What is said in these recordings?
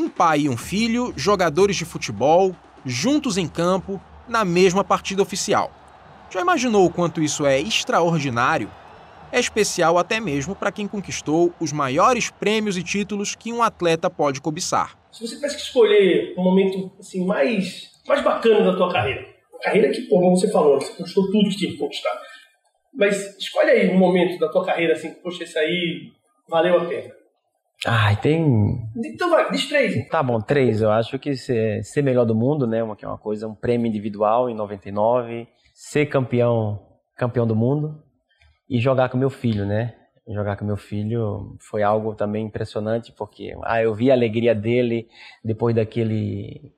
Um pai e um filho, jogadores de futebol, juntos em campo, na mesma partida oficial. Já imaginou o quanto isso é extraordinário? É especial até mesmo para quem conquistou os maiores prêmios e títulos que um atleta pode cobiçar. Se você tivesse que escolher um momento assim, mais bacana da tua carreira, a carreira que, como você falou, você conquistou tudo que tinha que conquistar, mas escolhe aí um momento da tua carreira assim, poxa, esse aí valeu a pena. Tem... Então vai, diz 3. Tá bom, 3. Eu acho que ser melhor do mundo, né, que é uma coisa, um prêmio individual em 99, ser campeão do mundo e jogar com meu filho, né? Jogar com meu filho foi algo também impressionante, porque eu vi a alegria dele depois daquele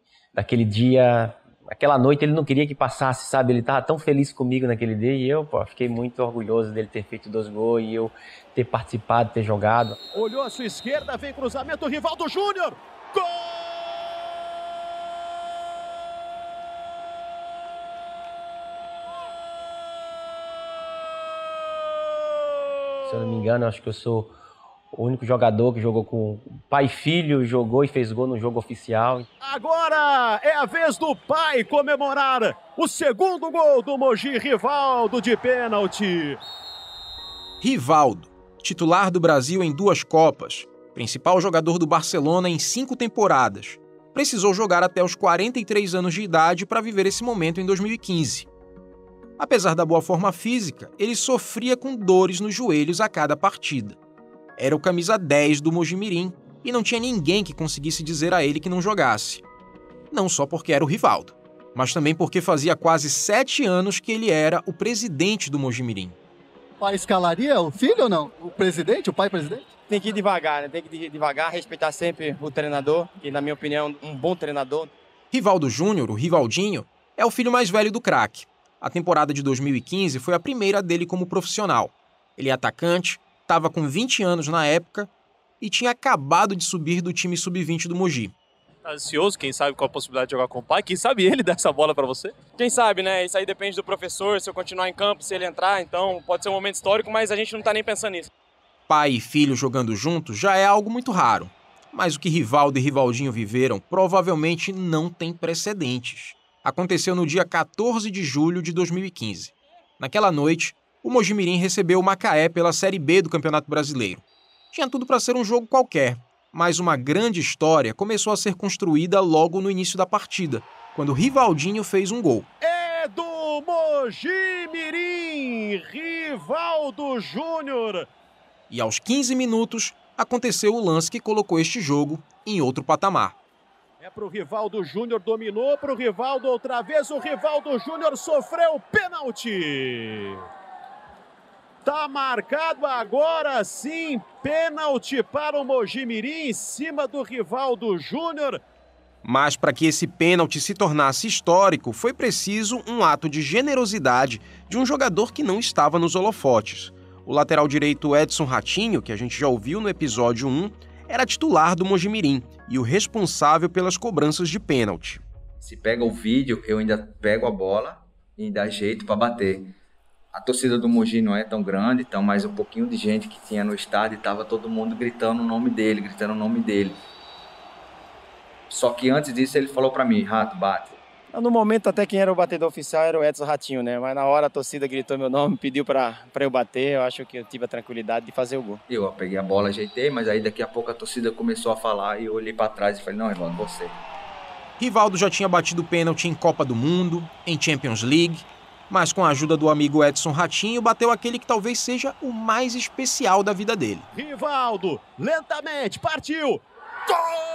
dia, aquela noite ele não queria que passasse, sabe? Ele estava tão feliz comigo naquele dia e eu, fiquei muito orgulhoso dele ter feito 2 gols e eu ter participado, ter jogado. Olhou à sua esquerda, vem cruzamento, Rivaldo Júnior, gol! Se eu não me engano, acho que eu sou o único jogador que jogou com pai e filho, jogou e fez gol no jogo oficial. Agora é a vez do pai comemorar o segundo gol do Mogi, Rivaldo de pênalti. Rivaldo, titular do Brasil em 2 Copas, principal jogador do Barcelona em 5 temporadas, precisou jogar até os 43 anos de idade para viver esse momento em 2015. Apesar da boa forma física, ele sofria com dores nos joelhos a cada partida. Era o camisa 10 do Mojimirim e não tinha ninguém que conseguisse dizer a ele que não jogasse. Não só porque era o Rivaldo, mas também porque fazia quase 7 anos que ele era o presidente do Mojimirim. O pai escalaria o filho ou não? O presidente, o pai presidente? Tem que ir devagar, né? Tem que ir devagar, respeitar sempre o treinador, que na minha opinião é um bom treinador. Rivaldo Júnior, o Rivaldinho, é o filho mais velho do craque. A temporada de 2015 foi a primeira dele como profissional. Ele é atacante, estava com 20 anos na época e tinha acabado de subir do time sub-20 do Mogi. Tá ansioso? Quem sabe qual a possibilidade de jogar com o pai? Quem sabe ele dar essa bola pra você? Quem sabe, né? Isso aí depende do professor, se eu continuar em campo, se ele entrar, então pode ser um momento histórico, mas a gente não tá nem pensando nisso. Pai e filho jogando juntos já é algo muito raro, mas o que Rivaldo e Rivaldinho viveram provavelmente não tem precedentes. Aconteceu no dia 14 de julho de 2015. Naquela noite, o Mojimirim recebeu o Macaé pela Série B do Campeonato Brasileiro. Tinha tudo para ser um jogo qualquer, mas uma grande história começou a ser construída logo no início da partida, quando Rivaldinho fez um gol. É do Mojimirim, Rivaldo Júnior. E aos 15 minutos, aconteceu o lance que colocou este jogo em outro patamar. É pro Rivaldo Júnior, dominou pro Rivaldo outra vez, o Rivaldo Júnior sofreu pênalti. Tá marcado agora sim, pênalti para o Mojimirim em cima do Rivaldo Júnior. Mas para que esse pênalti se tornasse histórico, foi preciso um ato de generosidade de um jogador que não estava nos holofotes. O lateral direito Edson Ratinho, que a gente já ouviu no episódio 1, era titular do Mojimirim e o responsável pelas cobranças de pênalti. Se pega o vídeo, eu ainda pego a bola e dá jeito para bater. A torcida do Mogi não é tão grande, então mais um pouquinho de gente que tinha no estádio e estava todo mundo gritando o nome dele. Só que antes disso ele falou para mim, Rato, bate. No momento até quem era o batedor oficial era o Edson Ratinho, né? Mas na hora a torcida gritou meu nome, pediu para eu bater, eu acho que eu tive a tranquilidade de fazer o gol. Eu peguei a bola, ajeitei, mas aí daqui a pouco a torcida começou a falar e eu olhei para trás e falei, não, irmão, você. Rivaldo já tinha batido pênalti em Copa do Mundo, em Champions League, mas com a ajuda do amigo Edson Ratinho, bateu aquele que talvez seja o mais especial da vida dele. Rivaldo, lentamente, partiu! Gol!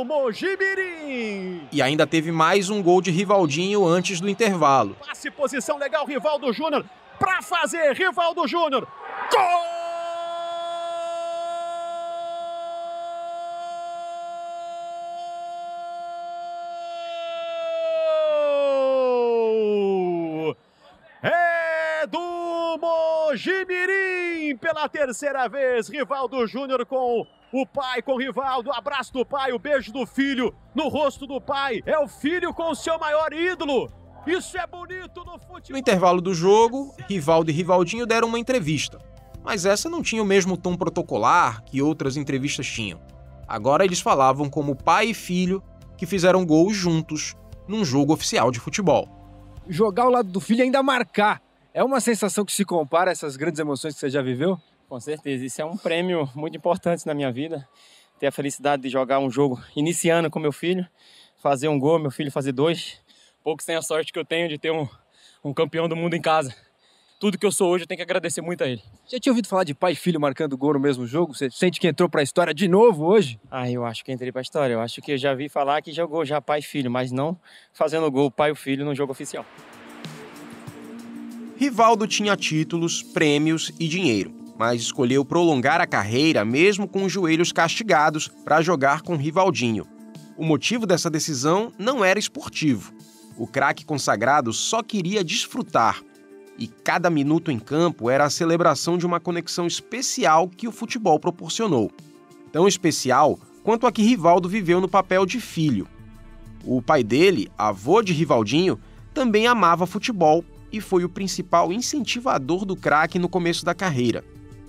Mojimirim. E ainda teve mais um gol de Rivaldinho antes do intervalo. Passe, posição legal, Rivaldo Júnior para fazer, Rivaldo Júnior. Gol! É do Mojimirim pela terceira vez, Rivaldo Júnior com o pai, com o Rivaldo, o abraço do pai, o beijo do filho no rosto do pai. É o filho com o seu maior ídolo. Isso é bonito no futebol. No intervalo do jogo, Rivaldo e Rivaldinho deram uma entrevista, mas essa não tinha o mesmo tom protocolar que outras entrevistas tinham. Agora eles falavam como pai e filho que fizeram gols juntos num jogo oficial de futebol. Jogar ao lado do filho e ainda marcar. É uma sensação que se compara a essas grandes emoções que você já viveu? Com certeza, isso é um prêmio muito importante na minha vida. Ter a felicidade de jogar um jogo iniciando com meu filho, fazer um gol, meu filho fazer 2. Poucos têm a sorte que eu tenho de ter um campeão do mundo em casa. Tudo que eu sou hoje eu tenho que agradecer muito a ele. Já tinha ouvido falar de pai e filho marcando gol no mesmo jogo? Você sente que entrou para a história de novo hoje? Eu acho que entrei para a história. Eu acho que eu já vi falar que jogou já pai e filho, mas não fazendo gol pai e filho no jogo oficial. Rivaldo tinha títulos, prêmios e dinheiro, mas escolheu prolongar a carreira mesmo com os joelhos castigados para jogar com Rivaldinho. O motivo dessa decisão não era esportivo. O craque consagrado só queria desfrutar, e cada minuto em campo era a celebração de uma conexão especial que o futebol proporcionou. Tão especial quanto a que Rivaldo viveu no papel de filho. O pai dele, avô de Rivaldinho, também amava futebol e foi o principal incentivador do craque no começo da carreira.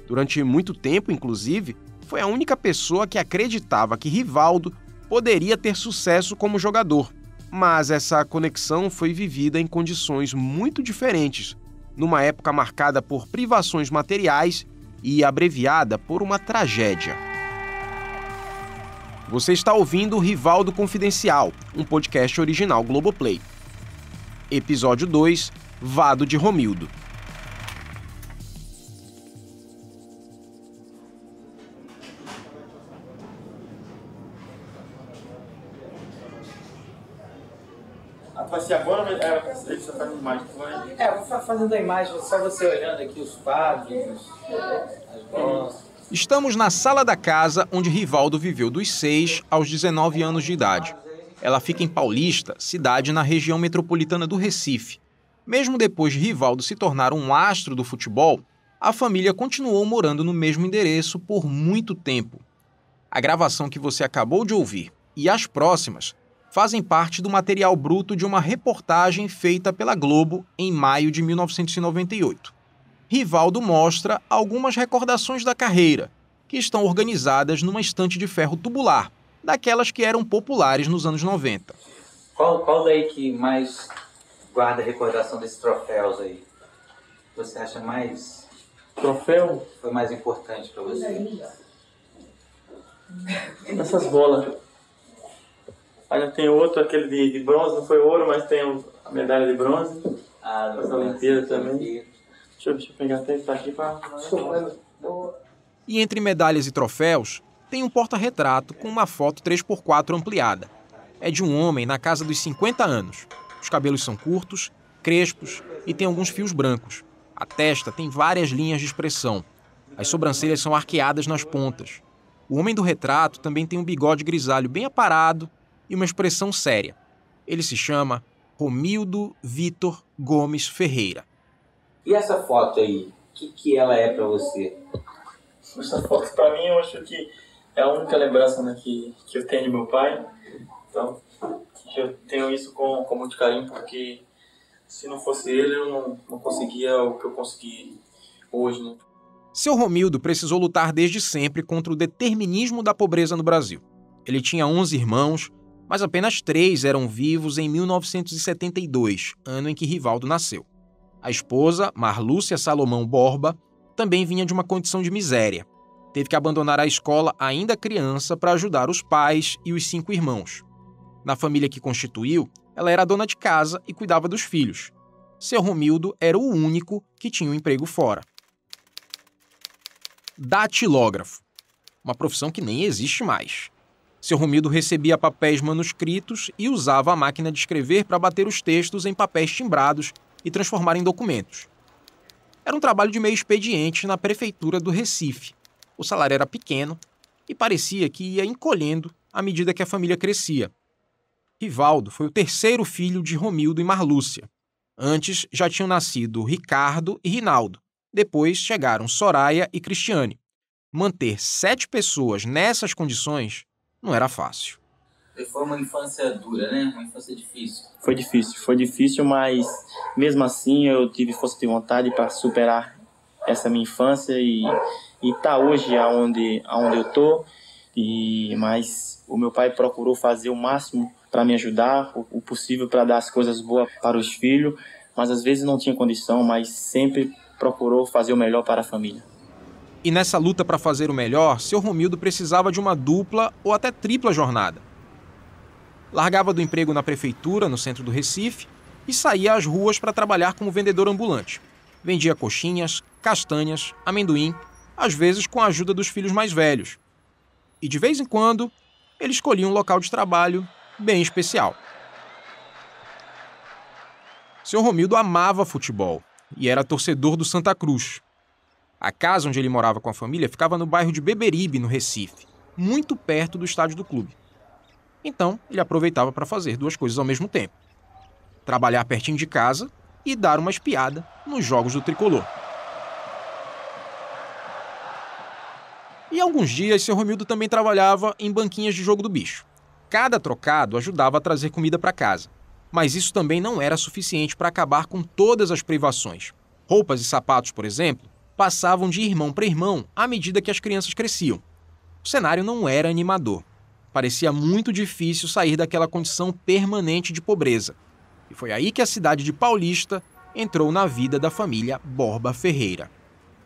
Durante muito tempo, inclusive, foi a única pessoa que acreditava que Rivaldo poderia ter sucesso como jogador. Mas essa conexão foi vivida em condições muito diferentes, numa época marcada por privações materiais e abreviada por uma tragédia. Você está ouvindo o Rivaldo Confidencial, um podcast original Globoplay. Episódio 2, Vado de Romildo. Vai ser agora, mas ele só faz imagem. Vou fazendo a imagem, só você olhando aqui os quadros, as bolas. Estamos na sala da casa onde Rivaldo viveu dos 6 aos 19 anos de idade. Ela fica em Paulista, cidade na região metropolitana do Recife. Mesmo depois de Rivaldo se tornar um astro do futebol, a família continuou morando no mesmo endereço por muito tempo. A gravação que você acabou de ouvir e as próximas fazem parte do material bruto de uma reportagem feita pela Globo em maio de 1998. Rivaldo mostra algumas recordações da carreira, que estão organizadas numa estante de ferro tubular, daquelas que eram populares nos anos 90. Qual daí que mais guarda a recordação desses troféus aí? Você acha mais... Troféu? Foi mais importante para você? Essas bolas. Aí tem outro, aquele de bronze, não foi ouro, mas tem a medalha de bronze. Essa Olimpíada também. Deixa eu pegar até isso aqui para... E entre medalhas e troféus, tem um porta-retrato com uma foto 3x4 ampliada. É de um homem na casa dos 50 anos. Os cabelos são curtos, crespos e tem alguns fios brancos. A testa tem várias linhas de expressão. As sobrancelhas são arqueadas nas pontas. O homem do retrato também tem um bigode grisalho bem aparado e uma expressão séria. Ele se chama Romildo Vitor Gomes Ferreira. E essa foto aí, o que ela é para você? Essa foto para mim eu acho que é a única lembrança, né, que eu tenho de meu pai. Então, eu tenho isso com muito carinho, porque se não fosse ele eu não conseguia o que eu consegui hoje, né? Seu Romildo precisou lutar desde sempre contra o determinismo da pobreza no Brasil. Ele tinha 11 irmãos, mas apenas 3 eram vivos em 1972, ano em que Rivaldo nasceu. A esposa, Marlúcia Salomão Borba, também vinha de uma condição de miséria. Teve que abandonar a escola ainda criança para ajudar os pais e os 5 irmãos. Na família que constituiu, ela era dona de casa e cuidava dos filhos. Seu Romildo era o único que tinha um emprego fora. Datilógrafo, uma profissão que nem existe mais. Seu Romildo recebia papéis manuscritos e usava a máquina de escrever para bater os textos em papéis timbrados e transformar em documentos. Era um trabalho de meio expediente na prefeitura do Recife. O salário era pequeno e parecia que ia encolhendo à medida que a família crescia. Rivaldo foi o terceiro filho de Romildo e Marlúcia. Antes já tinham nascido Ricardo e Rinaldo. Depois chegaram Soraya e Cristiane. Manter 7 pessoas nessas condições não era fácil. Foi uma infância dura, né? Uma infância difícil. Foi difícil, mas mesmo assim eu tive força de vontade para superar essa minha infância e tá hoje aonde eu tô. Mas o meu pai procurou fazer o máximo para me ajudar, o possível para dar as coisas boas para os filhos, mas às vezes não tinha condição, mas sempre procurou fazer o melhor para a família. E nessa luta para fazer o melhor, seu Romildo precisava de uma dupla ou até tripla jornada. Largava do emprego na prefeitura, no centro do Recife, e saía às ruas para trabalhar como vendedor ambulante. Vendia coxinhas, castanhas, amendoim, às vezes com a ajuda dos filhos mais velhos. E de vez em quando, ele escolhia um local de trabalho bem especial. Seu Romildo amava futebol e era torcedor do Santa Cruz. A casa onde ele morava com a família ficava no bairro de Beberibe, no Recife, muito perto do estádio do clube. Então, ele aproveitava para fazer duas coisas ao mesmo tempo: trabalhar pertinho de casa e dar uma espiada nos jogos do tricolor. E alguns dias, seu Romildo também trabalhava em banquinhas de jogo do bicho. Cada trocado ajudava a trazer comida para casa. Mas isso também não era suficiente para acabar com todas as privações. Roupas e sapatos, por exemplo, passavam de irmão para irmão à medida que as crianças cresciam. O cenário não era animador. Parecia muito difícil sair daquela condição permanente de pobreza. E foi aí que a cidade de Paulista entrou na vida da família Borba Ferreira.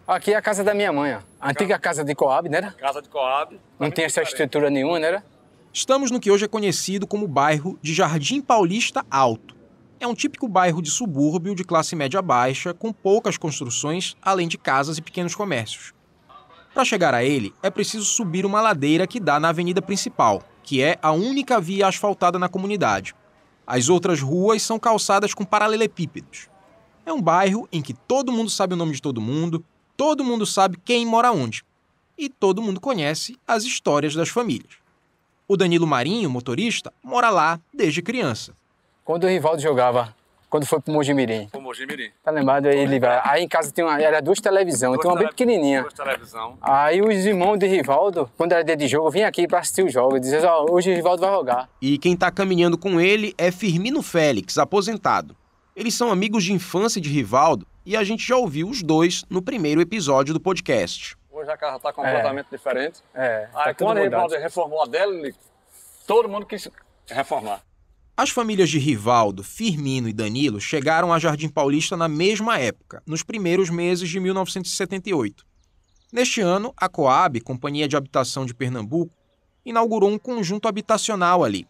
Aqui é a casa da minha mãe, a antiga casa de Coab, né? Casa de Coab. Não tinha essa estrutura nenhuma, né? Estamos no que hoje é conhecido como bairro de Jardim Paulista Alto. É um típico bairro de subúrbio de classe média baixa, com poucas construções, além de casas e pequenos comércios. Para chegar a ele, é preciso subir uma ladeira que dá na avenida principal, que é a única via asfaltada na comunidade. As outras ruas são calçadas com paralelepípedos. É um bairro em que todo mundo sabe o nome de todo mundo sabe quem mora onde, e todo mundo conhece as histórias das famílias. O Danilo Marinho, motorista, mora lá desde criança. Quando o Rivaldo jogava, quando foi pro Mojimirim. Tá lembrado? Aí em casa era duas televisões, tinha uma bem pequenininha. Aí os irmãos de Rivaldo, quando era dia de jogo, vinham aqui para assistir o jogo. Diziam, hoje o Rivaldo vai jogar. E quem tá caminhando com ele é Firmino Félix, aposentado. Eles são amigos de infância de Rivaldo e a gente já ouviu os dois no primeiro episódio do podcast. Hoje a casa está completamente diferente. Tá quando o Rivaldo reformou a dele, todo mundo quis reformar. As famílias de Rivaldo, Firmino e Danilo chegaram a Jardim Paulista na mesma época, nos primeiros meses de 1978. Neste ano, a Coab, Companhia de Habitação de Pernambuco, inaugurou um conjunto habitacional ali.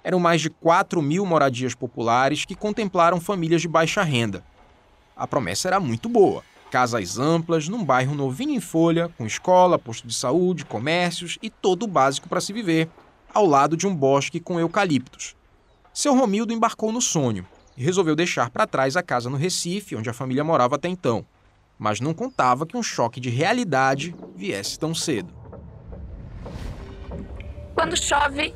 Eram mais de 4.000 moradias populares que contemplaram famílias de baixa renda. A promessa era muito boa. Casas amplas, num bairro novinho em folha, com escola, posto de saúde, comércios e todo o básico para se viver, ao lado de um bosque com eucaliptos. Seu Romildo embarcou no sonho e resolveu deixar para trás a casa no Recife, onde a família morava até então. Mas não contava que um choque de realidade viesse tão cedo. Quando chove,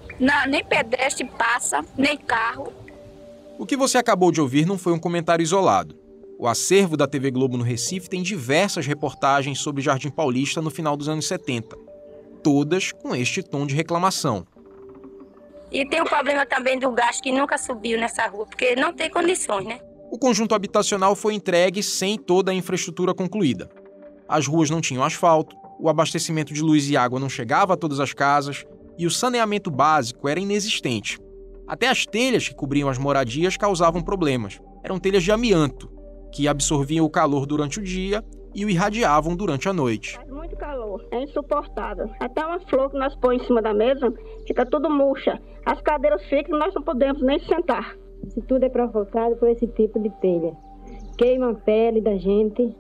nem pedestre passa, nem carro. O que você acabou de ouvir não foi um comentário isolado. O acervo da TV Globo no Recife tem diversas reportagens sobre Jardim Paulista no final dos anos 70. Todas com este tom de reclamação. E tem o problema também do gás que nunca subiu nessa rua, porque não tem condições, né? O conjunto habitacional foi entregue sem toda a infraestrutura concluída. As ruas não tinham asfalto, o abastecimento de luz e água não chegava a todas as casas e o saneamento básico era inexistente. Até as telhas que cobriam as moradias causavam problemas. Eram telhas de amianto, que absorviam o calor durante o dia e o irradiavam durante a noite. Faz muito calor, é insuportável. Até uma flor que nós põe em cima da mesa fica tudo murcha. As cadeiras ficam e nós não podemos nem sentar. Isso tudo é provocado por esse tipo de telha. Queima a pele da gente,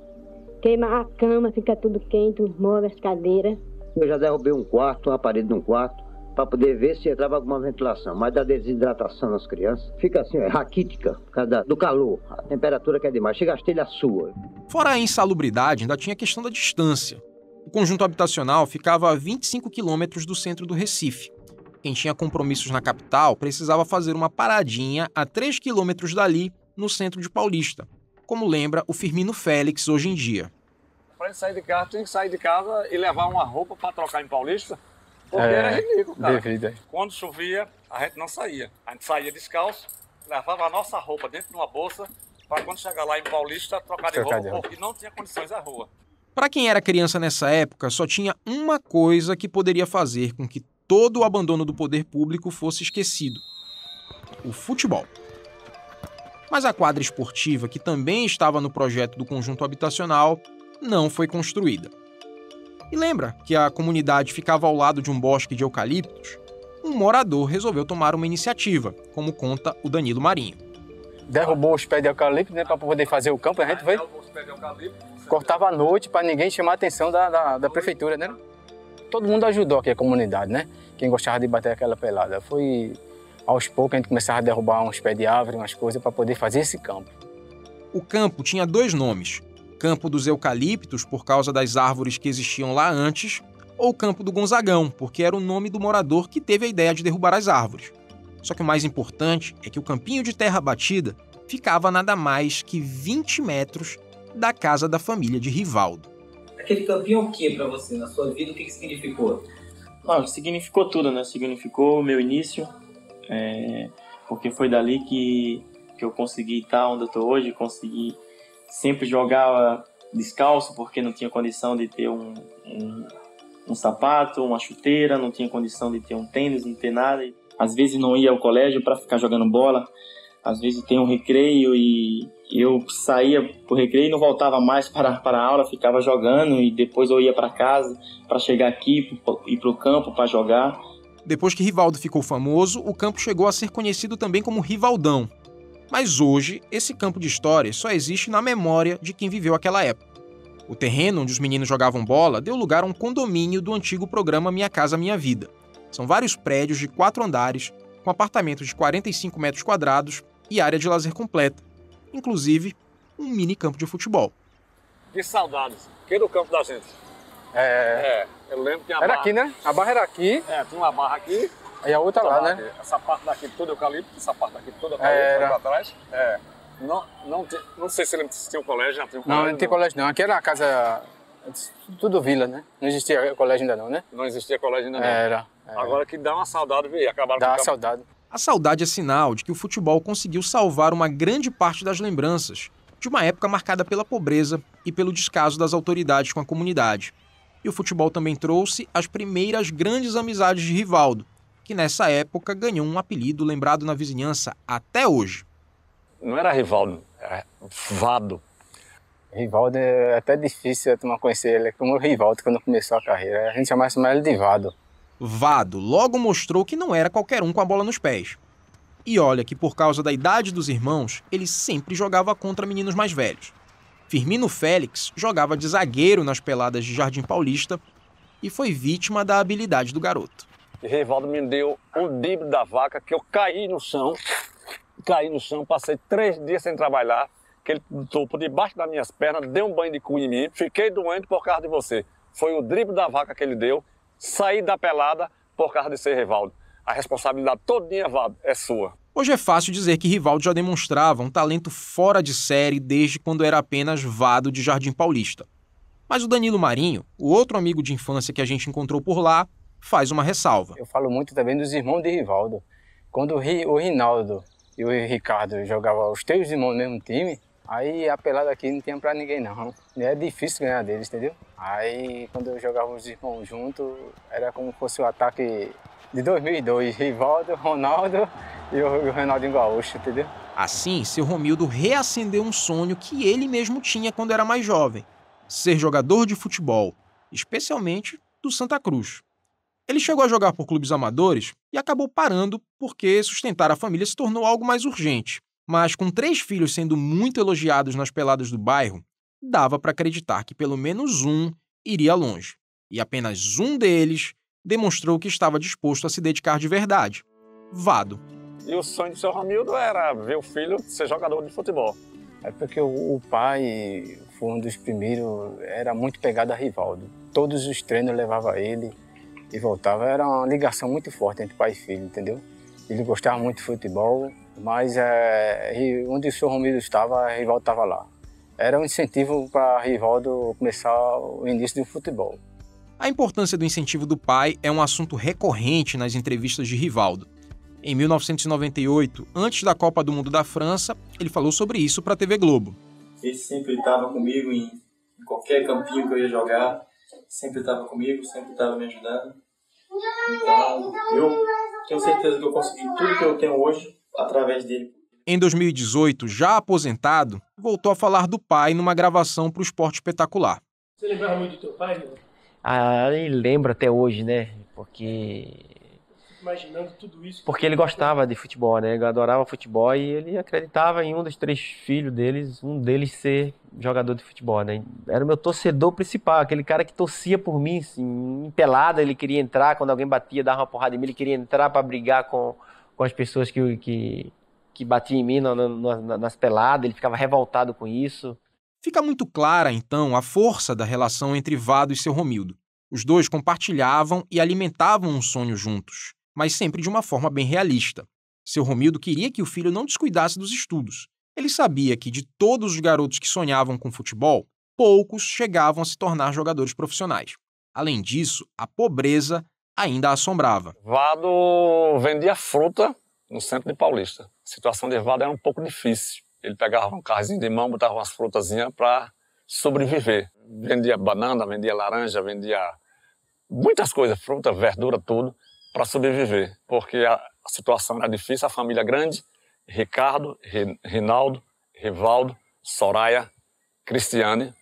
queima a cama, fica tudo quente, os móveis, as cadeiras. Eu já derrubei um quarto, uma parede de um quarto, para poder ver se entrava alguma ventilação. Mas da desidratação nas crianças, fica assim, raquítica, por causa do calor, a temperatura que é demais, chega às telhas suas. Fora a insalubridade, ainda tinha a questão da distância. O conjunto habitacional ficava a 25 quilômetros do centro do Recife. Quem tinha compromissos na capital precisava fazer uma paradinha a 3 quilômetros dali, no centro de Paulista, como lembra o Firmino Félix hoje em dia. Para sair de casa, tem que sair de casa e levar uma roupa para trocar em Paulista. Porque era ridículo, cara. Devido. Quando chovia, a gente não saía. A gente saía descalço, levava a nossa roupa dentro de uma bolsa, para quando chegar lá em Paulista, trocar de roupa, porque não tinha condições à rua. Para quem era criança nessa época, só tinha uma coisa que poderia fazer com que todo o abandono do poder público fosse esquecido: o futebol. Mas a quadra esportiva, que também estava no projeto do conjunto habitacional, não foi construída. E lembra que a comunidade ficava ao lado de um bosque de eucaliptos? Um morador resolveu tomar uma iniciativa, como conta o Danilo Marinho. Derrubou os pés de eucalipto, né, para poder fazer o campo. A gente foi, cortava à noite para ninguém chamar a atenção da prefeitura, né? Todo mundo ajudou aqui a comunidade, né? Quem gostava de bater aquela pelada. Foi aos poucos a gente começava a derrubar uns pés de árvore, umas coisas para poder fazer esse campo. O campo tinha 2 nomes: Campo dos Eucaliptos, por causa das árvores que existiam lá antes, ou Campo do Gonzagão, porque era o nome do morador que teve a ideia de derrubar as árvores. Só que o mais importante é que o campinho de terra batida ficava nada mais que 20 metros da casa da família de Rivaldo. Aquele campinho é o que para você, na sua vida? O que significou? Não, significou tudo, né? Significou o meu início, porque foi dali que eu consegui estar onde eu estou hoje, consegui sempre jogar descalço, porque não tinha condição de ter um sapato, uma chuteira, não tinha condição de ter um tênis, não ter nada. Às vezes não ia ao colégio para ficar jogando bola, às vezes tem um recreio e eu saía pro recreio e não voltava mais para a aula, ficava jogando e depois eu ia para casa para chegar aqui, ir pro campo para jogar. Depois que Rivaldo ficou famoso, o campo chegou a ser conhecido também como Rivaldão. Mas hoje, esse campo de histórias só existe na memória de quem viveu aquela época. O terreno onde os meninos jogavam bola deu lugar a um condomínio do antigo programa Minha Casa Minha Vida. São vários prédios de 4 andares, com apartamentos de 45 metros quadrados e área de lazer completa, inclusive um mini campo de futebol. Que saudades. Que do campo da gente. Eu lembro que a era barra... aqui, né? A barra era aqui. Tinha uma barra aqui. Aí a outra lá, né? Essa parte daqui toda eucalipto, essa parte daqui toda eucalipto, lá atrás. Não sei se ele tinha um colégio, já tinha um colégio. Não tinha colégio não. Aqui era a casa, tudo vila, né? Não existia colégio ainda não, né? Não existia colégio ainda não. Era. Agora que dá uma saudade, ver, acabaram dá com uma saudade. A saudade é sinal de que o futebol conseguiu salvar uma grande parte das lembranças de uma época marcada pela pobreza e pelo descaso das autoridades com a comunidade. E o futebol também trouxe as primeiras grandes amizades de Rivaldo, que nessa época ganhou um apelido lembrado na vizinhança até hoje. Não era Rivaldo, era Vado. Rivaldo é até difícil a turma conhecer ele, como o Rivaldo quando começou a carreira. A gente chamava ele de Vado. Vado logo mostrou que não era qualquer um com a bola nos pés. E olha que por causa da idade dos irmãos, ele sempre jogava contra meninos mais velhos. Firmino Félix jogava de zagueiro nas peladas de Jardim Paulista e foi vítima da habilidade do garoto. E Rivaldo me deu um drible da vaca que eu caí no chão, passei 3 dias sem trabalhar, que ele botou por debaixo das minhas pernas, deu um banho de cu em mim, fiquei doente por causa de você. Foi o drible da vaca que ele deu, saí da pelada por causa de ser Rivaldo. A responsabilidade todinha, Vado, é sua. Hoje é fácil dizer que Rivaldo já demonstrava um talento fora de série desde quando era apenas Vado de Jardim Paulista. Mas o Danilo Marinho, o outro amigo de infância que a gente encontrou por lá, faz uma ressalva. Eu falo muito também dos irmãos de Rivaldo. Quando o Rinaldo e o Ricardo jogavam os 3 irmãos no mesmo time, aí a pelada aqui não tinha pra ninguém não. É difícil ganhar deles, entendeu? Aí quando eu jogava os irmãos juntos, era como se fosse o ataque de 2002. Rivaldo, Ronaldo e o Ronaldinho Gaúcho, entendeu? Assim, seu Romildo reacendeu um sonho que ele mesmo tinha quando era mais jovem: ser jogador de futebol, especialmente do Santa Cruz. Ele chegou a jogar por clubes amadores e acabou parando porque sustentar a família se tornou algo mais urgente. Mas com 3 filhos sendo muito elogiados nas peladas do bairro, dava para acreditar que pelo menos um iria longe. E apenas um deles demonstrou que estava disposto a se dedicar de verdade: Vado. E o sonho do seu Romildo era ver o filho ser jogador de futebol. É porque o pai foi um dos primeiros, era muito pegado a Rivaldo. Todos os treinos levava ele e voltava. Era uma ligação muito forte entre pai e filho, entendeu? Ele gostava muito de futebol, mas onde o seu Romildo estava, Rivaldo estava lá. Era um incentivo para Rivaldo começar o início do futebol. A importância do incentivo do pai é um assunto recorrente nas entrevistas de Rivaldo. Em 1998, antes da Copa do Mundo da França, ele falou sobre isso para a TV Globo. Ele sempre estava comigo em qualquer campinho que eu ia jogar, sempre estava comigo, sempre estava me ajudando. Então, eu tenho certeza que eu consegui tudo que eu tenho hoje através dele. Em 2018, já aposentado, voltou a falar do pai numa gravação para o Esporte Espetacular. Você lembrava muito do teu pai, Rivaldo? Eu lembro até hoje, né? Imaginando tudo isso. Porque ele gostava de futebol, né? Ele adorava futebol e ele acreditava em um dos 3 filhos deles, um deles ser jogador de futebol, né? Era o meu torcedor principal, aquele cara que torcia por mim, assim, em pelada, ele queria entrar, quando alguém batia, dava uma porrada em mim, ele queria entrar para brigar com as pessoas que batiam em mim nas peladas, ele ficava revoltado com isso. Fica muito clara, então, a força da relação entre Vado e seu Romildo. Os dois compartilhavam e alimentavam um sonho juntos, mas sempre de uma forma bem realista. Seu Romildo queria que o filho não descuidasse dos estudos. Ele sabia que, de todos os garotos que sonhavam com futebol, poucos chegavam a se tornar jogadores profissionais. Além disso, a pobreza ainda assombrava. Vado vendia fruta no centro de Paulista. A situação de Vado era um pouco difícil. Ele pegava um carrinho de mão, botava umas frutazinhas para sobreviver. Vendia banana, vendia laranja, vendia muitas coisas, fruta, verdura, tudo, para sobreviver. Porque a situação era difícil, a família grande, Ricardo, Rinaldo, Rivaldo, Soraya, Cristiane,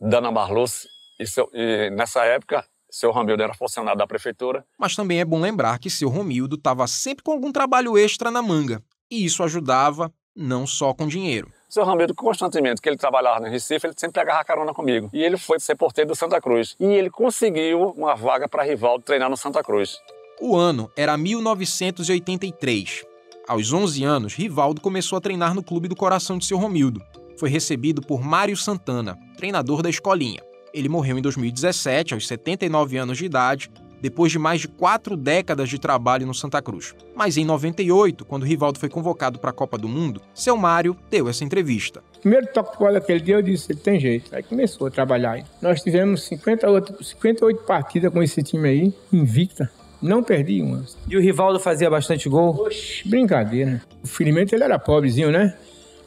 Dana Marluce, e nessa época, seu Romildo era funcionário da prefeitura. Mas também é bom lembrar que seu Romildo estava sempre com algum trabalho extra na manga, e isso ajudava não só com dinheiro. Seu Romildo, constantemente, que ele trabalhava no Recife, ele sempre pegava carona comigo. E ele foi ser porteiro do Santa Cruz. E ele conseguiu uma vaga para Rivaldo treinar no Santa Cruz. O ano era 1983. Aos 11 anos, Rivaldo começou a treinar no Clube do Coração de seu Romildo. Foi recebido por Mário Santana, treinador da escolinha. Ele morreu em 2017, aos 79 anos de idade, depois de mais de 4 décadas de trabalho no Santa Cruz. Mas em 98, quando Rivaldo foi convocado para a Copa do Mundo, seu Mário deu essa entrevista. Primeiro toque de bola daquele dia eu disse, ele tem jeito. Aí começou a trabalhar. Nós tivemos 58 partidas com esse time aí, invicta. Não perdi uma. E o Rivaldo fazia bastante gol? Oxe, brincadeira. Infelizmente ele era pobrezinho, né?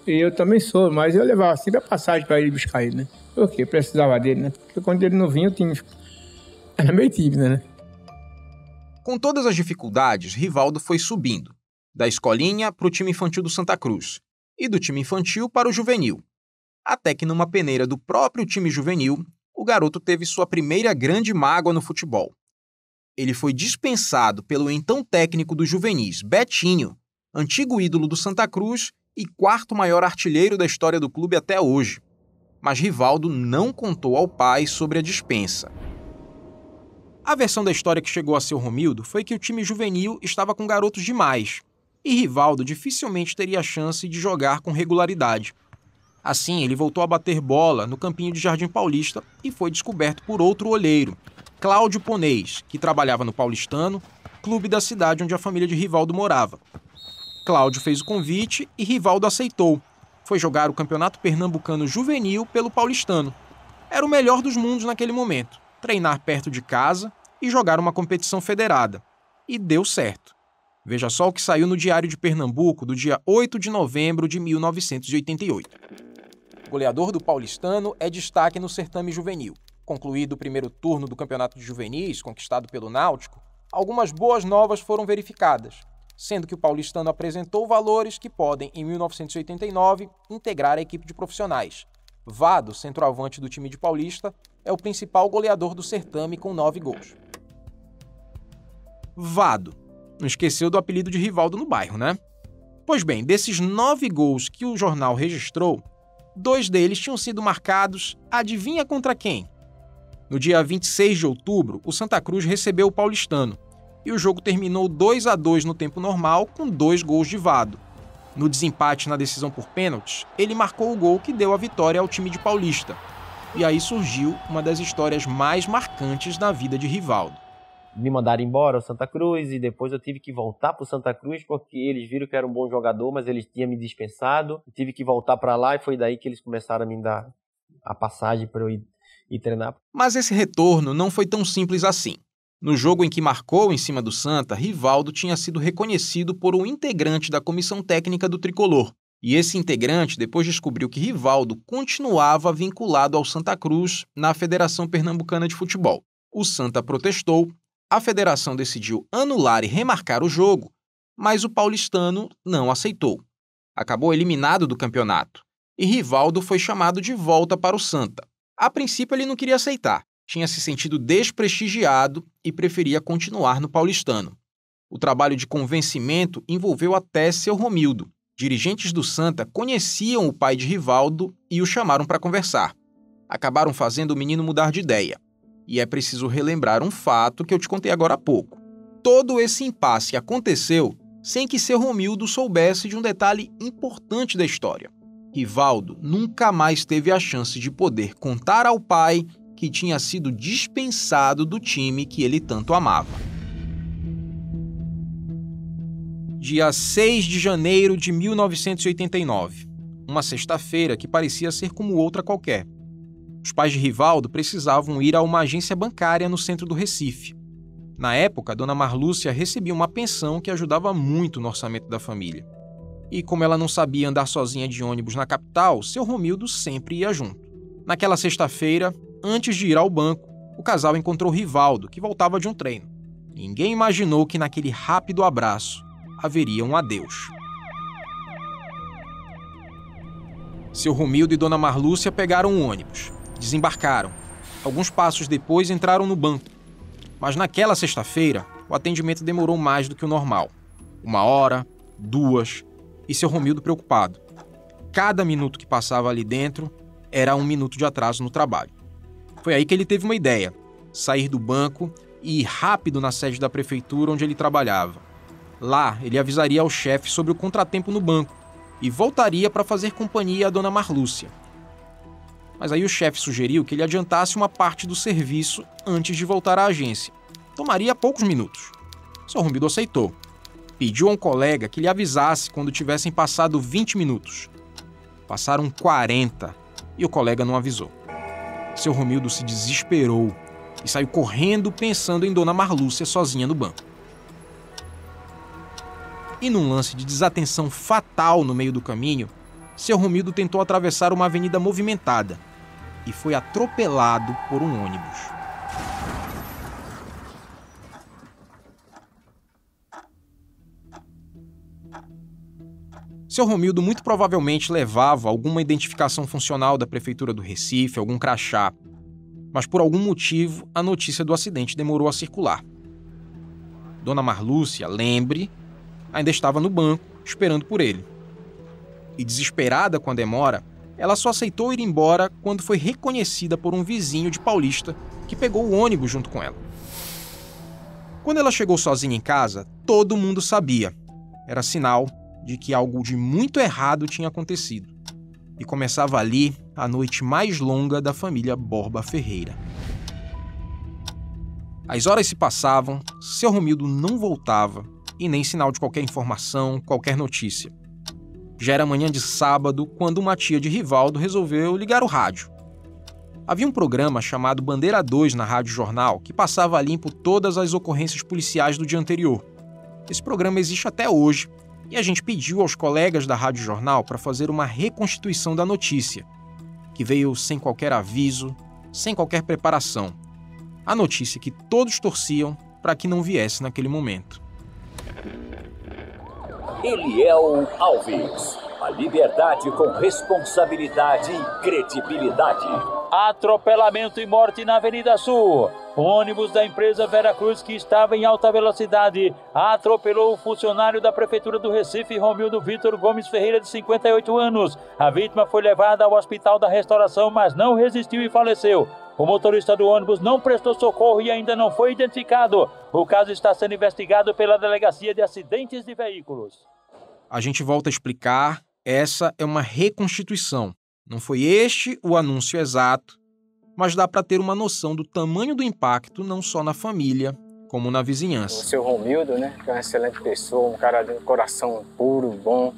E eu também sou, mas eu levava sempre a passagem para ele buscar ele, né? Porque precisava dele, né? Porque quando ele não vinha, o time era meio tímido, né? Com todas as dificuldades, Rivaldo foi subindo, da escolinha para o time infantil do Santa Cruz e do time infantil para o juvenil. Até que numa peneira do próprio time juvenil, o garoto teve sua primeira grande mágoa no futebol. Ele foi dispensado pelo então técnico dos juvenis, Betinho, antigo ídolo do Santa Cruz e 4º maior artilheiro da história do clube até hoje. Mas Rivaldo não contou ao pai sobre a dispensa. A versão da história que chegou a seu Romildo foi que o time juvenil estava com garotos demais, e Rivaldo dificilmente teria a chance de jogar com regularidade. Assim, ele voltou a bater bola no campinho de Jardim Paulista e foi descoberto por outro olheiro, Cláudio Ponês, que trabalhava no Paulistano, clube da cidade onde a família de Rivaldo morava. Cláudio fez o convite e Rivaldo aceitou. Foi jogar o Campeonato Pernambucano Juvenil pelo Paulistano. Era o melhor dos mundos naquele momento, treinar perto de casa e jogar uma competição federada. E deu certo. Veja só o que saiu no Diário de Pernambuco do dia 8 de novembro de 1988. O goleador do Paulistano é destaque no certame juvenil. Concluído o primeiro turno do Campeonato de Juvenis, conquistado pelo Náutico, algumas boas novas foram verificadas, sendo que o Paulistano apresentou valores que podem, em 1989, integrar a equipe de profissionais. Vado, centroavante do time de Paulista, é o principal goleador do certame com 9 gols. Vado. Não esqueceu do apelido de Rivaldo no bairro, né? Pois bem, desses 9 gols que o jornal registrou, 2 deles tinham sido marcados, adivinha contra quem? No dia 26 de outubro, o Santa Cruz recebeu o Paulistano, e o jogo terminou 2-2 no tempo normal, com 2 gols de Vado. No desempate na decisão por pênaltis, ele marcou o gol que deu a vitória ao time de Paulista. E aí surgiu uma das histórias mais marcantes da vida de Rivaldo. Me mandaram embora ao Santa Cruz e depois eu tive que voltar para o Santa Cruz porque eles viram que eu era um bom jogador, mas eles tinham me dispensado. Eu tive que voltar para lá e foi daí que eles começaram a me dar a passagem para eu ir e treinar. Mas esse retorno não foi tão simples assim. No jogo em que marcou em cima do Santa, Rivaldo tinha sido reconhecido por um integrante da comissão técnica do Tricolor. E esse integrante depois descobriu que Rivaldo continuava vinculado ao Santa Cruz na Federação Pernambucana de Futebol. O Santa protestou, a federação decidiu anular e remarcar o jogo, mas o paulistano não aceitou. Acabou eliminado do campeonato e Rivaldo foi chamado de volta para o Santa. A princípio ele não queria aceitar, tinha se sentido desprestigiado e preferia continuar no paulistano. O trabalho de convencimento envolveu até seu Romildo. Dirigentes do Santa conheciam o pai de Rivaldo e o chamaram para conversar. Acabaram fazendo o menino mudar de ideia. E é preciso relembrar um fato que eu te contei agora há pouco. Todo esse impasse aconteceu sem que seu Romildo soubesse de um detalhe importante da história. Rivaldo nunca mais teve a chance de poder contar ao pai que tinha sido dispensado do time que ele tanto amava. Dia 6 de janeiro de 1989, uma sexta-feira que parecia ser como outra qualquer. Os pais de Rivaldo precisavam ir a uma agência bancária no centro do Recife. Na época, a dona Marlúcia recebia uma pensão que ajudava muito no orçamento da família. E como ela não sabia andar sozinha de ônibus na capital, seu Romildo sempre ia junto. Naquela sexta-feira, antes de ir ao banco, o casal encontrou Rivaldo, que voltava de um treino. Ninguém imaginou que naquele rápido abraço haveria um adeus. Seu Romildo e dona Marlúcia pegaram o ônibus, desembarcaram. Alguns passos depois entraram no banco. Mas naquela sexta-feira, o atendimento demorou mais do que o normal. 1 hora, 2, e seu Romildo preocupado. Cada minuto que passava ali dentro era 1 minuto de atraso no trabalho. Foi aí que ele teve uma ideia: sair do banco e ir rápido na sede da prefeitura onde ele trabalhava. Lá, ele avisaria ao chefe sobre o contratempo no banco e voltaria para fazer companhia à dona Marlúcia. Mas aí o chefe sugeriu que ele adiantasse uma parte do serviço antes de voltar à agência. Tomaria poucos minutos. Seu Romildo aceitou. Pediu a um colega que lhe avisasse quando tivessem passado 20 minutos. Passaram 40 e o colega não avisou. Seu Romildo se desesperou e saiu correndo pensando em dona Marlúcia sozinha no banco. E num lance de desatenção fatal no meio do caminho, seu Romildo tentou atravessar uma avenida movimentada e foi atropelado por um ônibus. Seu Romildo muito provavelmente levava alguma identificação funcional da Prefeitura do Recife, algum crachá, mas por algum motivo a notícia do acidente demorou a circular. Dona Marlúcia, lembre, ainda estava no banco, esperando por ele. E desesperada com a demora, ela só aceitou ir embora quando foi reconhecida por um vizinho de Paulista que pegou o ônibus junto com ela. Quando ela chegou sozinha em casa, todo mundo sabia. Era sinal de que algo de muito errado tinha acontecido. E começava ali a noite mais longa da família Borba Ferreira. As horas se passavam, seu Romildo não voltava e nem sinal de qualquer informação, qualquer notícia. Já era manhã de sábado quando uma tia de Rivaldo resolveu ligar o rádio. Havia um programa chamado Bandeira 2 na Rádio Jornal que passava a limpo todas as ocorrências policiais do dia anterior. Esse programa existe até hoje e a gente pediu aos colegas da Rádio Jornal para fazer uma reconstituição da notícia, que veio sem qualquer aviso, sem qualquer preparação. A notícia que todos torciam para que não viesse naquele momento. Eliel Alves. A liberdade com responsabilidade e credibilidade. Atropelamento e morte na Avenida Sul. Ônibus da empresa Veracruz, que estava em alta velocidade, atropelou o funcionário da Prefeitura do Recife, Romildo Vitor Gomes Ferreira, de 58 anos. A vítima foi levada ao Hospital da Restauração, mas não resistiu e faleceu. O motorista do ônibus não prestou socorro e ainda não foi identificado. O caso está sendo investigado pela Delegacia de Acidentes de Veículos. A gente volta a explicar, essa é uma reconstituição. Não foi este o anúncio exato, mas dá para ter uma noção do tamanho do impacto não só na família, como na vizinhança. O seu Romildo, né, que é uma excelente pessoa, um cara de coração puro, bom,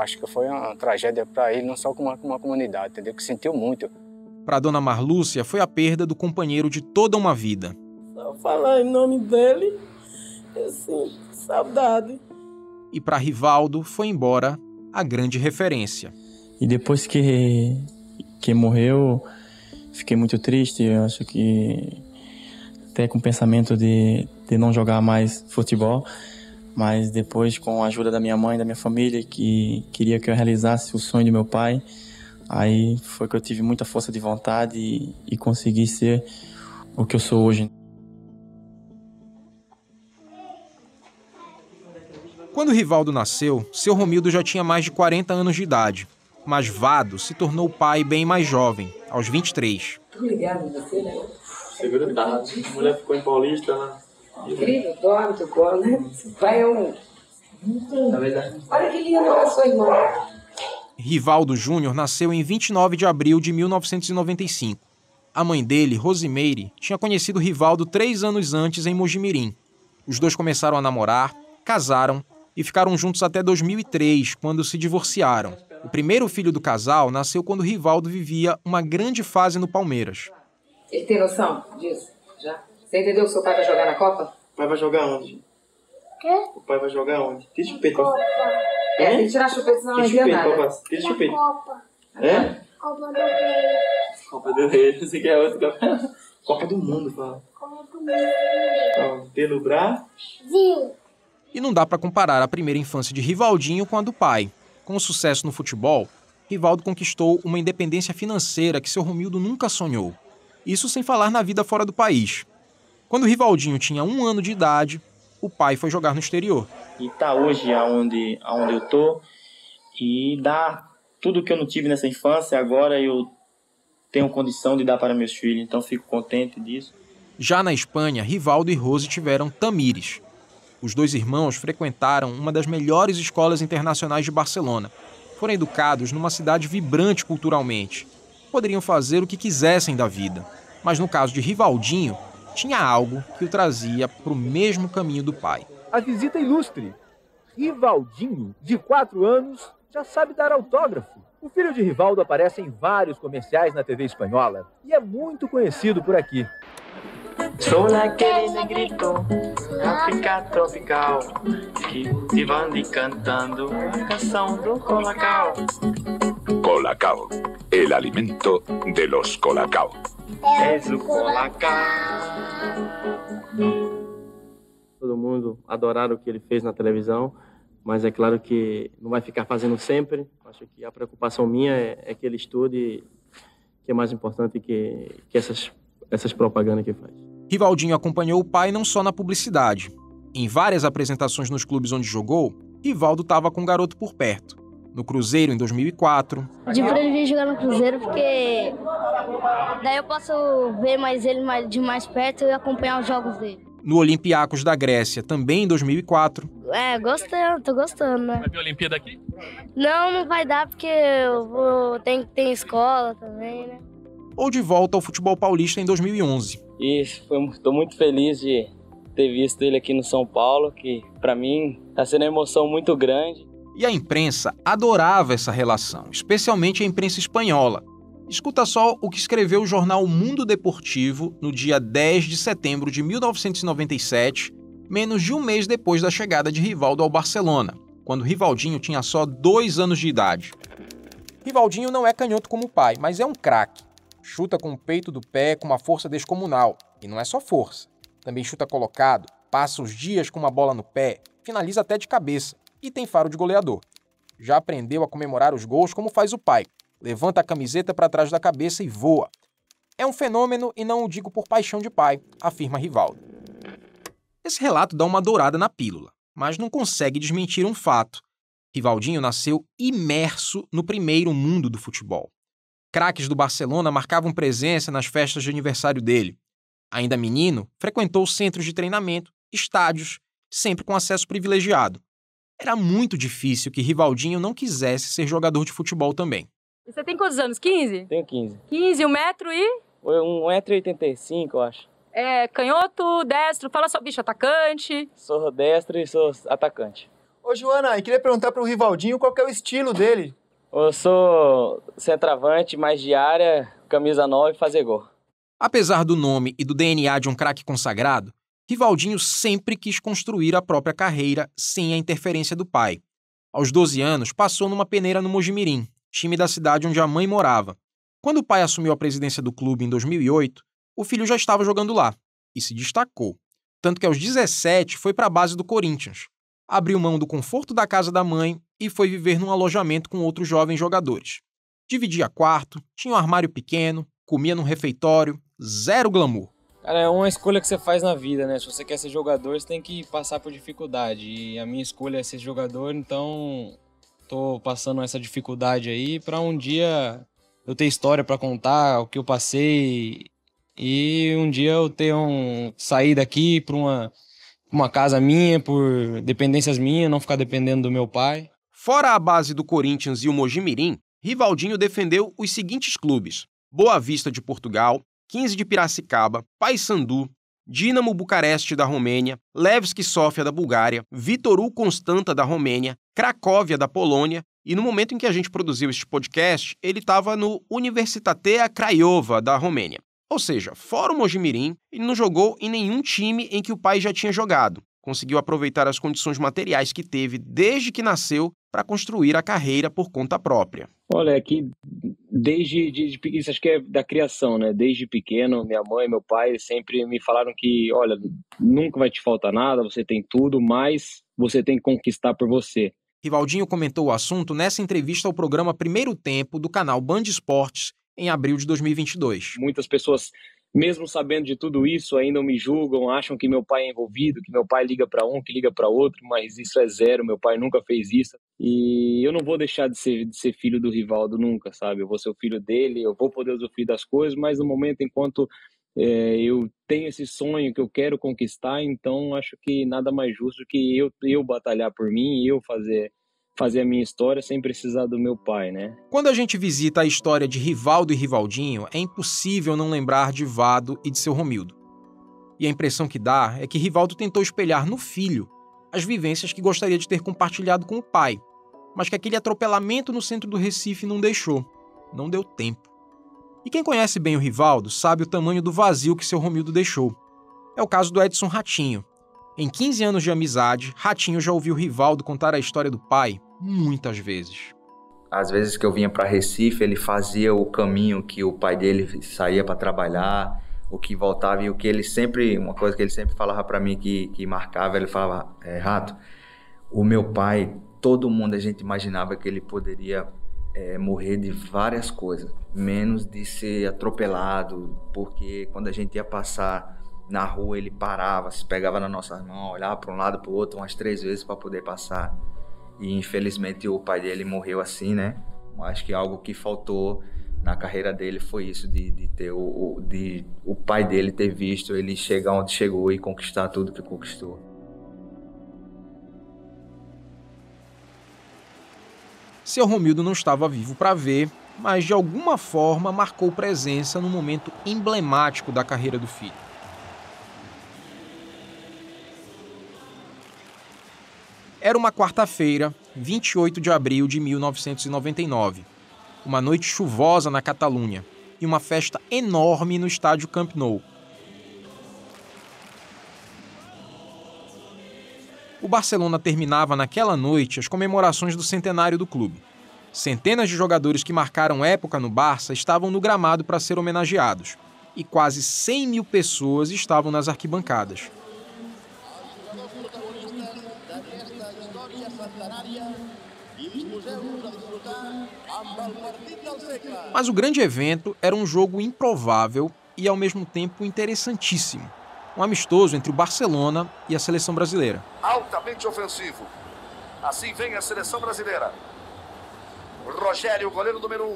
acho que foi uma tragédia para ele, não só como uma comunidade, entendeu? Que sentiu muito. Para dona Marlúcia, foi a perda do companheiro de toda uma vida. Só falar em nome dele, assim, saudade. E para Rivaldo foi embora a grande referência. E depois que morreu, fiquei muito triste. Eu acho que até com o pensamento de não jogar mais futebol. Mas depois, com a ajuda da minha mãe, da minha família, que queria que eu realizasse o sonho do meu pai, aí foi que eu tive muita força de vontade e consegui ser o que eu sou hoje. Quando Rivaldo nasceu, seu Romildo já tinha mais de 40 anos de idade. Mas Vado se tornou pai bem mais jovem, aos 23. Tô ligado em você, né? Seguridade. A mulher ficou em Paulista, né? Incrível, dorme, tu colo, né? Esse pai é um... Na verdade. Olha que lindo, olha sua irmã. Rivaldo Júnior nasceu em 29 de abril de 1995. A mãe dele, Rosimeire, tinha conhecido Rivaldo 3 anos antes em Mojimirim. Os dois começaram a namorar, casaram e ficaram juntos até 2003, quando se divorciaram. O primeiro filho do casal nasceu quando Rivaldo vivia uma grande fase no Palmeiras. Ele tem noção disso? Já? Você entendeu que seu pai vai jogar na Copa? O pai vai jogar onde? Quê? O pai vai jogar onde? Tira chupeta. Copa. Tem que tirar a chupeta, senão não envia nada. Tira chupeta. Copa. É? Copa do Rei. Copa do Rei. Você quer outra Copa? Copa do Mundo, fala. Copa do Mundo. Pelo Brasil. E não dá para comparar a primeira infância de Rivaldinho com a do pai. Com o sucesso no futebol, Rivaldo conquistou uma independência financeira que seu Romildo nunca sonhou. Isso sem falar na vida fora do país. Quando Rivaldinho tinha 1 ano de idade, o pai foi jogar no exterior. E tá hoje aonde eu tô. E dá tudo que eu não tive nessa infância, agora eu tenho condição de dar para meus filhos. Então fico contente disso. Já na Espanha, Rivaldo e Rose tiveram Tamires. Os 2 irmãos frequentaram uma das melhores escolas internacionais de Barcelona. Foram educados numa cidade vibrante culturalmente. Poderiam fazer o que quisessem da vida. Mas no caso de Rivaldinho, tinha algo que o trazia para o mesmo caminho do pai. A visita ilustre. Rivaldinho, de 4 anos, já sabe dar autógrafo. O filho de Rivaldo aparece em vários comerciais na TV espanhola e é muito conhecido por aqui. Sou aquele negrito, África tropical, que te van cantando a canção do Colacao. Colacao, el alimento de los Colacao. És o Colacao. Todo mundo adoraram o que ele fez na televisão, mas é claro que não vai ficar fazendo sempre. Acho que a preocupação minha é que ele estude, que é mais importante que essas propagandas que faz. Rivaldinho acompanhou o pai não só na publicidade. Em várias apresentações nos clubes onde jogou, Rivaldo estava com o garoto por perto. No Cruzeiro, em 2004. De preferir jogar no Cruzeiro porque daí eu posso ver mais ele de mais perto e acompanhar os jogos dele. No Olympiacos da Grécia, também em 2004. Tô gostando, né? Vai ver a Olimpíada aqui? Não vai dar porque tem escola também, né? Ou de volta ao futebol paulista em 2011. Estou muito feliz de ter visto ele aqui no São Paulo, que para mim está sendo uma emoção muito grande. E a imprensa adorava essa relação, especialmente a imprensa espanhola. Escuta só o que escreveu o jornal Mundo Deportivo no dia 10 de setembro de 1997, menos de um mês depois da chegada de Rivaldo ao Barcelona, quando Rivaldinho tinha só 2 anos de idade. Rivaldinho não é canhoto como o pai, mas é um craque. Chuta com o peito do pé com uma força descomunal. E não é só força. Também chuta colocado, passa os dias com uma bola no pé, finaliza até de cabeça e tem faro de goleador. Já aprendeu a comemorar os gols como faz o pai. Levanta a camiseta para trás da cabeça e voa. É um fenômeno e não o digo por paixão de pai, afirma Rivaldo. Esse relato dá uma dourada na pílula, mas não consegue desmentir um fato. Rivaldinho nasceu imerso no primeiro mundo do futebol. Craques do Barcelona marcavam presença nas festas de aniversário dele. Ainda menino, frequentou centros de treinamento, estádios, sempre com acesso privilegiado. Era muito difícil que Rivaldinho não quisesse ser jogador de futebol também. Você tem quantos anos? 15? Tenho 15. 15, 1 metro e? 1,85 m, eu acho. É, canhoto, destro, fala só, bicho, atacante. Sou destro e sou atacante. Ô, Joana, eu queria perguntar pro Rivaldinho qual que é o estilo dele. Eu sou centroavante, mais de área, camisa 9, fazer gol. Apesar do nome e do DNA de um craque consagrado, Rivaldinho sempre quis construir a própria carreira sem a interferência do pai. Aos 12 anos, passou numa peneira no Mojimirim, time da cidade onde a mãe morava. Quando o pai assumiu a presidência do clube em 2008, o filho já estava jogando lá e se destacou. Tanto que aos 17 foi para a base do Corinthians. Abriu mão do conforto da casa da mãe e foi viver num alojamento com outros jovens jogadores. Dividia quarto, tinha um armário pequeno, comia num refeitório, zero glamour. Cara, é uma escolha que você faz na vida, né? Se você quer ser jogador, você tem que passar por dificuldade. E a minha escolha é ser jogador, então tô passando essa dificuldade aí para um dia eu ter história para contar, o que eu passei, e um dia eu sair daqui para uma casa minha, por dependências minhas, não ficar dependendo do meu pai. Fora a base do Corinthians e o Mojimirim, Rivaldinho defendeu os seguintes clubes: Boa Vista de Portugal, 15 de Piracicaba, Paysandu, Dinamo Bucareste da Romênia, Levski Sofia da Bulgária, Vitoru Constanta da Romênia, Cracóvia da Polônia, e no momento em que a gente produziu este podcast, ele estava no Universitatea Craiova da Romênia. Ou seja, fora o Mojimirim, ele não jogou em nenhum time em que o pai já tinha jogado. Conseguiu aproveitar as condições materiais que teve desde que nasceu para construir a carreira por conta própria. Olha, aqui desde isso acho que é da criação, né? Desde pequeno, minha mãe e meu pai sempre me falaram que, olha, nunca vai te faltar nada, você tem tudo, mas você tem que conquistar por você. Rivaldinho comentou o assunto nessa entrevista ao programa Primeiro Tempo do canal Band Esportes em abril de 2022. Muitas pessoas, mesmo sabendo de tudo isso, ainda me julgam, acham que meu pai é envolvido, que meu pai liga para um, que liga para outro, mas isso é zero, meu pai nunca fez isso. E eu não vou deixar de ser filho do Rivaldo nunca, sabe? Eu vou ser o filho dele, eu vou poder usufruir das coisas, mas no momento enquanto eu tenho esse sonho que eu quero conquistar, então acho que nada mais justo que eu batalhar por mim e eu fazer a minha história sem precisar do meu pai, né? Quando a gente visita a história de Rivaldo e Rivaldinho, é impossível não lembrar de Vado e de seu Romildo. E a impressão que dá é que Rivaldo tentou espelhar no filho as vivências que gostaria de ter compartilhado com o pai, mas que aquele atropelamento no centro do Recife não deixou, não deu tempo. E quem conhece bem o Rivaldo sabe o tamanho do vazio que seu Romildo deixou. É o caso do Edson Ratinho. Em 15 anos de amizade, Ratinho já ouviu Rivaldo contar a história do pai muitas vezes. Às vezes que eu vinha para Recife, ele fazia o caminho que o pai dele saía para trabalhar, o que voltava, e o que ele sempre, uma coisa que ele sempre falava para mim que marcava, ele falava: Rato, o meu pai, todo mundo, a gente imaginava que ele poderia morrer de várias coisas, menos de ser atropelado, porque quando a gente ia passar na rua, ele parava, se pegava nas nossas mãos, olhava para um lado para o outro umas 3 vezes para poder passar. E infelizmente o pai dele morreu assim, né? Acho que algo que faltou na carreira dele foi isso, de ter o pai dele ter visto ele chegar onde chegou e conquistar tudo que conquistou. Seu Romildo não estava vivo para ver, mas de alguma forma marcou presença num momento emblemático da carreira do filho. Era uma quarta-feira, 28 de abril de 1999. Uma noite chuvosa na Catalunha e uma festa enorme no estádio Camp Nou. O Barcelona terminava naquela noite as comemorações do centenário do clube. Centenas de jogadores que marcaram época no Barça estavam no gramado para ser homenageados, e quase 100 mil pessoas estavam nas arquibancadas. Mas o grande evento era um jogo improvável e, ao mesmo tempo, interessantíssimo. Um amistoso entre o Barcelona e a seleção brasileira. Altamente ofensivo. Assim vem a seleção brasileira. Rogério, o goleiro número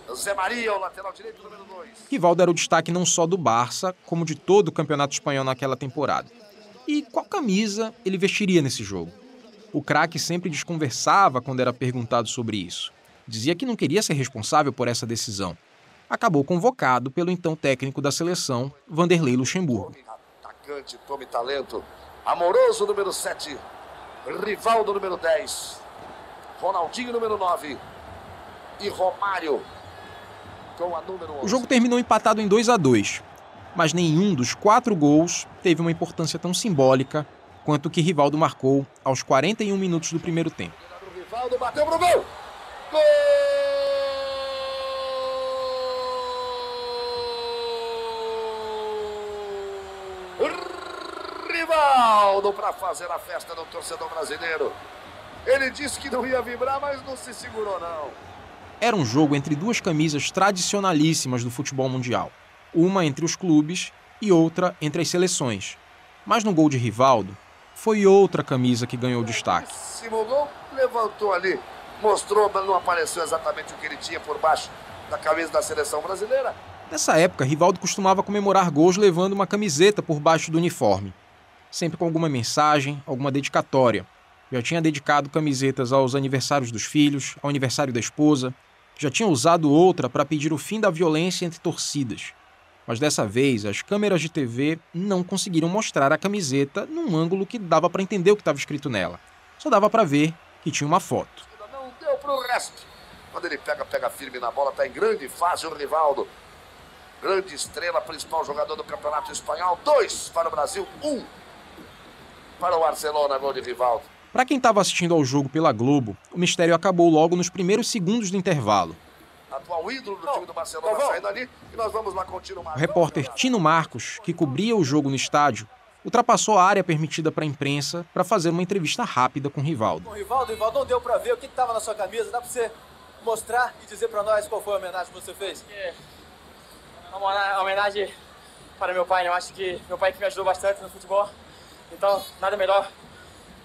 1. Zé Maria, o lateral direito número 2. Rivaldo era o destaque não só do Barça, como de todo o campeonato espanhol naquela temporada. E qual camisa ele vestiria nesse jogo? O craque sempre desconversava quando era perguntado sobre isso. Dizia que não queria ser responsável por essa decisão. Acabou convocado pelo então técnico da seleção, Vanderlei Luxemburgo. Atacante, tome talento. Amoroso, número 7. Rivaldo, número 10. Ronaldinho, número 9. e Romário com a número 11. O jogo terminou empatado em 2-2, mas nenhum dos 4 gols teve uma importância tão simbólica quanto o que Rivaldo marcou aos 41 minutos do primeiro tempo. Rivaldo bateu pro gol! Gol! Rivaldo para fazer a festa do torcedor brasileiro. Ele disse que não ia vibrar, mas não se segurou, não. Era um jogo entre 2 camisas tradicionalíssimas do futebol mundial. Uma entre os clubes e outra entre as seleções. Mas no gol de Rivaldo, foi outra camisa que ganhou destaque. Simulou, levantou ali, mostrou, mas não apareceu exatamente o que ele tinha por baixo da camisa da seleção brasileira. Nessa época, Rivaldo costumava comemorar gols levando uma camiseta por baixo do uniforme. Sempre com alguma mensagem, alguma dedicatória. Já tinha dedicado camisetas aos aniversários dos filhos, ao aniversário da esposa. Já tinha usado outra para pedir o fim da violência entre torcidas. Mas dessa vez, as câmeras de TV não conseguiram mostrar a camiseta num ângulo que dava para entender o que estava escrito nela. Só dava para ver que tinha uma foto. Não deu pro resto. Quando ele pega firme na bola, tá em grande fase o Rivaldo. Grande estrela, principal jogador do Campeonato Espanhol. 2 para o Brasil, 1 para o Barcelona, gol de Rivaldo. Para quem estava assistindo ao jogo pela Globo, o mistério acabou logo nos primeiros segundos do intervalo. Atual ídolo do time do Barcelona saindo ali e nós vamos lá continuar. O repórter Tino Marcos, que cobria o jogo no estádio, ultrapassou a área permitida para a imprensa para fazer uma entrevista rápida com o Rivaldo. Bom, Rivaldo, não deu para ver o que estava na sua camisa. Dá para você mostrar e dizer para nós qual foi a homenagem que você fez? Uma homenagem para meu pai, né? Eu acho que meu pai que me ajudou bastante no futebol. Então, nada melhor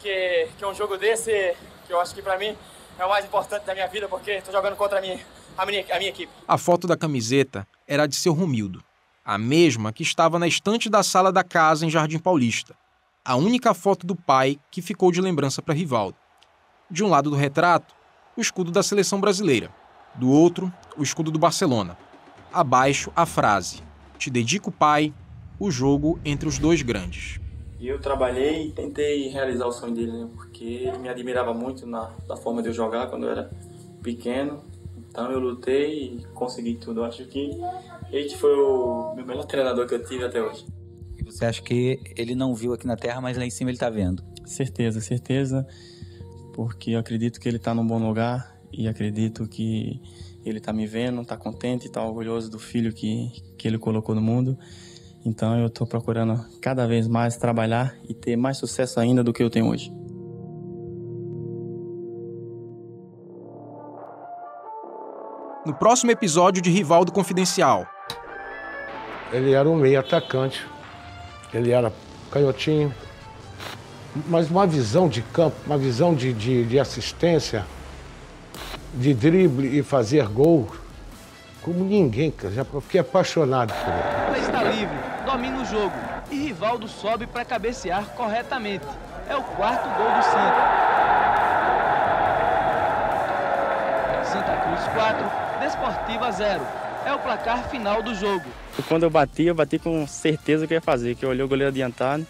que um jogo desse, que eu acho que para mim é o mais importante da minha vida, porque estou jogando contra a minha equipe. A foto da camiseta era de seu Romildo, a mesma que estava na estante da sala da casa em Jardim Paulista. A única foto do pai que ficou de lembrança para Rivaldo. De um lado do retrato, o escudo da seleção brasileira. Do outro, o escudo do Barcelona. Abaixo, a frase: "Te dedico, pai, o jogo entre os 2 grandes". E eu trabalhei e tentei realizar o sonho dele, né? Porque ele me admirava muito na forma de eu jogar quando eu era pequeno. Então eu lutei e consegui tudo. Eu acho que ele foi o meu melhor treinador que eu tive até hoje. E você acha que ele não viu aqui na Terra, mas lá em cima ele está vendo? Certeza. Porque eu acredito que ele está num bom lugar e acredito que ele está me vendo, está contente, está orgulhoso do filho que ele colocou no mundo. Então eu estou procurando cada vez mais trabalhar e ter mais sucesso ainda do que eu tenho hoje. No próximo episódio de Rivaldo Confidencial. Ele era um meio atacante, ele era canhotinho, mas uma visão de campo, uma visão de assistência, de drible e fazer gol, como ninguém, já fiquei apaixonado por ele. Ela está livre, domina o jogo e Rivaldo sobe para cabecear corretamente. É o 4º gol do Santa. Santa Cruz 4, Desportiva 0. É o placar final do jogo. Quando eu bati com certeza que eu ia fazer, que eu olhei o goleiro adiantado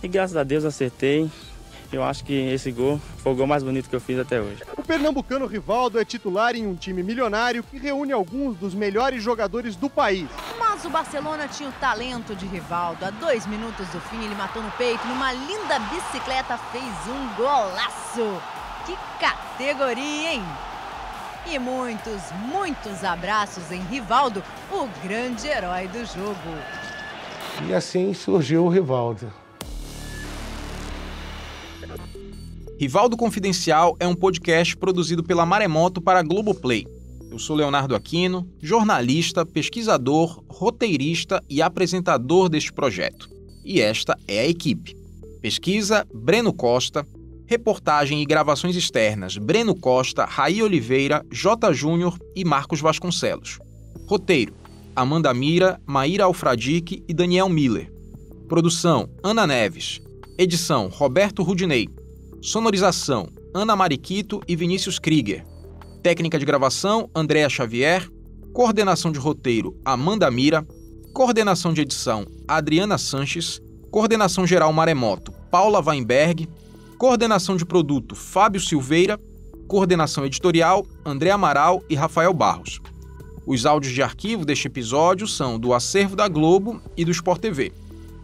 e graças a Deus acertei. Eu acho que esse gol foi o gol mais bonito que eu fiz até hoje. O pernambucano Rivaldo é titular em um time milionário que reúne alguns dos melhores jogadores do país. Mas o Barcelona tinha o talento de Rivaldo. A 2 minutos do fim, ele matou no peito, numa linda bicicleta, fez um golaço. Que categoria, hein? E muitos abraços em Rivaldo, o grande herói do jogo. E assim surgiu o Rivaldo. Rivaldo Confidencial é um podcast produzido pela Maremoto para a Globoplay. Eu sou Leonardo Aquino, jornalista, pesquisador, roteirista e apresentador deste projeto. E esta é a equipe. Pesquisa, Breno Costa. Reportagem e gravações externas, Breno Costa, Raí Oliveira, J. Júnior e Marcos Vasconcelos. Roteiro, Amanda Mira, Maíra Alfradique e Daniel Miller. Produção, Ana Neves. Edição, Roberto Rudinei. Sonorização, Ana Mariquito e Vinícius Krieger. Técnica de gravação, Andréa Xavier. Coordenação de roteiro, Amanda Mira. Coordenação de edição, Adriana Sanches. Coordenação geral Maremoto, Paula Weinberg. Coordenação de produto, Fábio Silveira. Coordenação editorial, André Amaral e Rafael Barros. Os áudios de arquivo deste episódio são do Acervo da Globo e do Sport TV.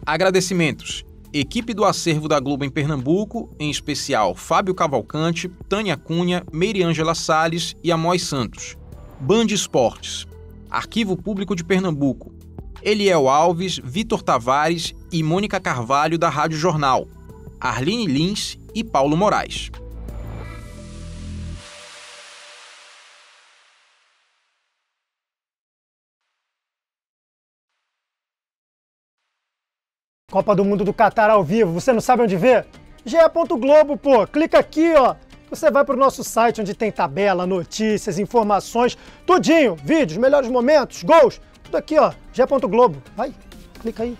Agradecimentos: equipe do Acervo da Globo em Pernambuco, em especial Fábio Cavalcante, Tânia Cunha, Meiriângela Salles e Amós Santos. Band Esportes, Arquivo Público de Pernambuco, Eliel Alves, Vitor Tavares e Mônica Carvalho da Rádio Jornal, Arline Lins e Paulo Moraes. Copa do Mundo do Catar ao vivo, você não sabe onde ver? ge.globo, pô, clica aqui, ó. Você vai pro nosso site onde tem tabela, notícias, informações, tudinho, vídeos, melhores momentos, gols, tudo aqui, ó, ge.globo. Vai, clica aí.